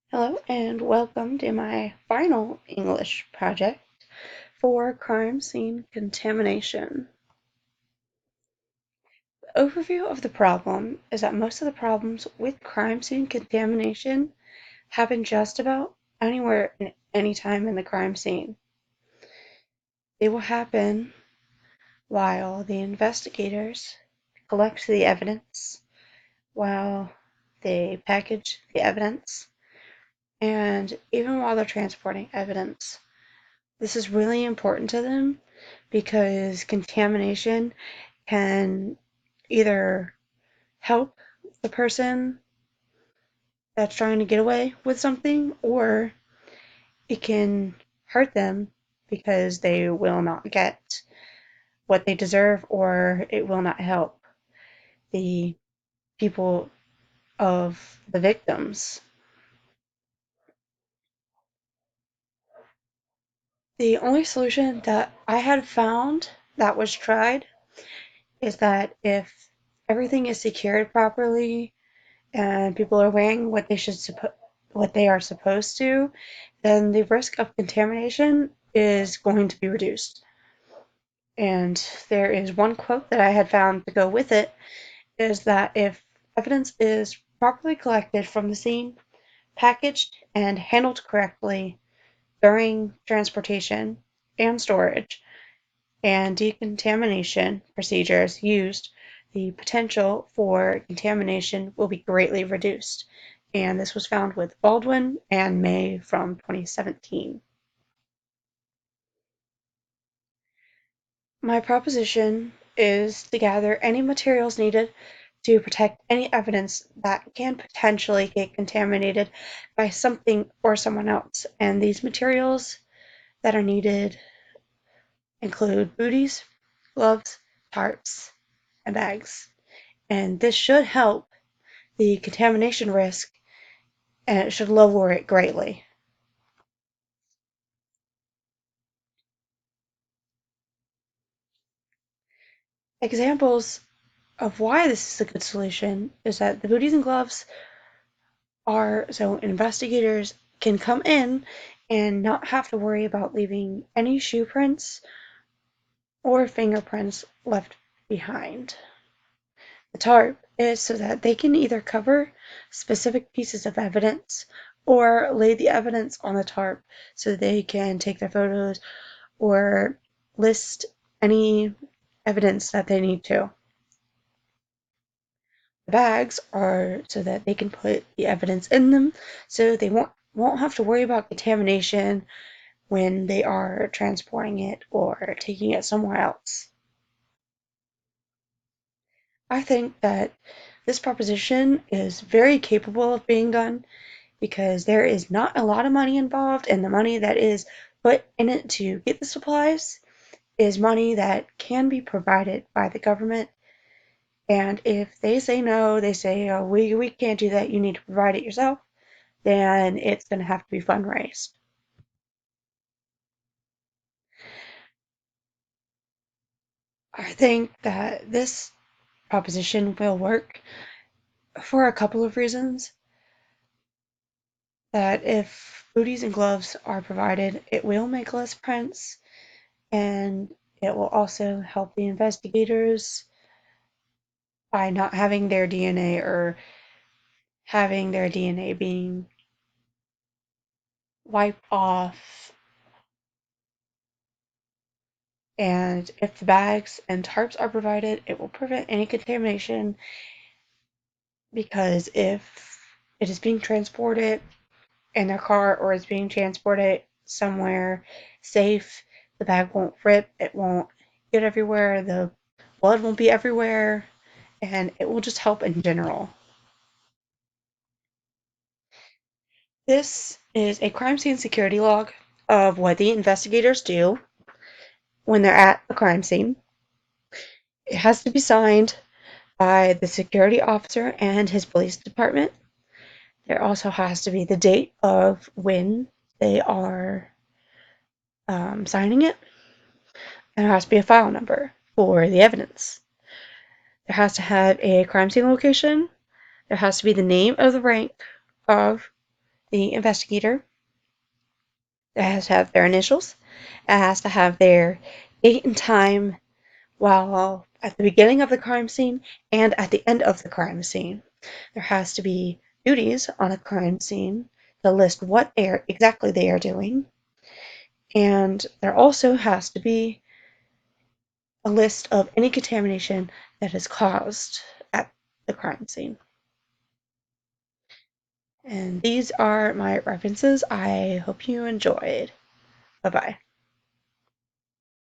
Hello and welcome to my final English project for crime scene contamination. The overview of the problem is that most of the problems with crime scene contamination happen just about anywhere and any time in the crime scene. They will happen while the investigators collect the evidence, while they package the evidence, and even while they're transporting evidence. This is really important to them because contamination can either help the person that's trying to get away with something, or it can hurt them because they will not get what they deserve, or it will not help the people of the victims. The only solution that I had found that was tried is that if everything is secured properly and people are wearing what they are supposed to, then the risk of contamination is going to be reduced. And there is one quote that I had found to go with it, is that if evidence is properly collected from the scene, packaged and handled correctly during transportation and storage, and decontamination procedures used, the potential for contamination will be greatly reduced. And this was found with Baldwin and May from 2017. My proposition is to gather any materials needed to protect any evidence that can potentially get contaminated by something or someone else. And these materials that are needed include booties, gloves, tarps, and bags. And this should help the contamination risk, and it should lower it greatly. Examples of why this is a good solution is that the booties and gloves are so investigators can come in and not have to worry about leaving any shoe prints or fingerprints left behind. The tarp is so that they can either cover specific pieces of evidence or lay the evidence on the tarp so they can take their photos or list any evidence that they need to. The bags are so that they can put the evidence in them so they won't have to worry about contamination when they are transporting it or taking it somewhere else. I think that this proposition is very capable of being done because there is not a lot of money involved, and the money that is put in it to get the supplies is money that can be provided by the government. And if they say no, they say, oh, we can't do that, you need to provide it yourself, then it's going to have to be fundraised. I think that this proposition will work for a couple of reasons. That if booties and gloves are provided, it will make less prints, and it will also help the investigators by not having their DNA or having their DNA being wiped off. And if the bags and tarps are provided, it will prevent any contamination, because if it is being transported in their car or is being transported somewhere safe, the bag won't rip, it won't get everywhere, the blood won't be everywhere, and it will just help in general. This is a crime scene security log of what the investigators do when they're at a crime scene. It has to be signed by the security officer and his police department. There also has to be the date of when they are signing it, and there has to be a file number for the evidence. There has to have a crime scene location. There has to be the name of the rank of the investigator. It has to have their initials. It has to have their date and time while at the beginning of the crime scene and at the end of the crime scene. There has to be duties on a crime scene to list what exactly they are doing. And there also has to be a list of any contamination that is caused at the crime scene. And these are my references. I hope you enjoyed. Bye bye.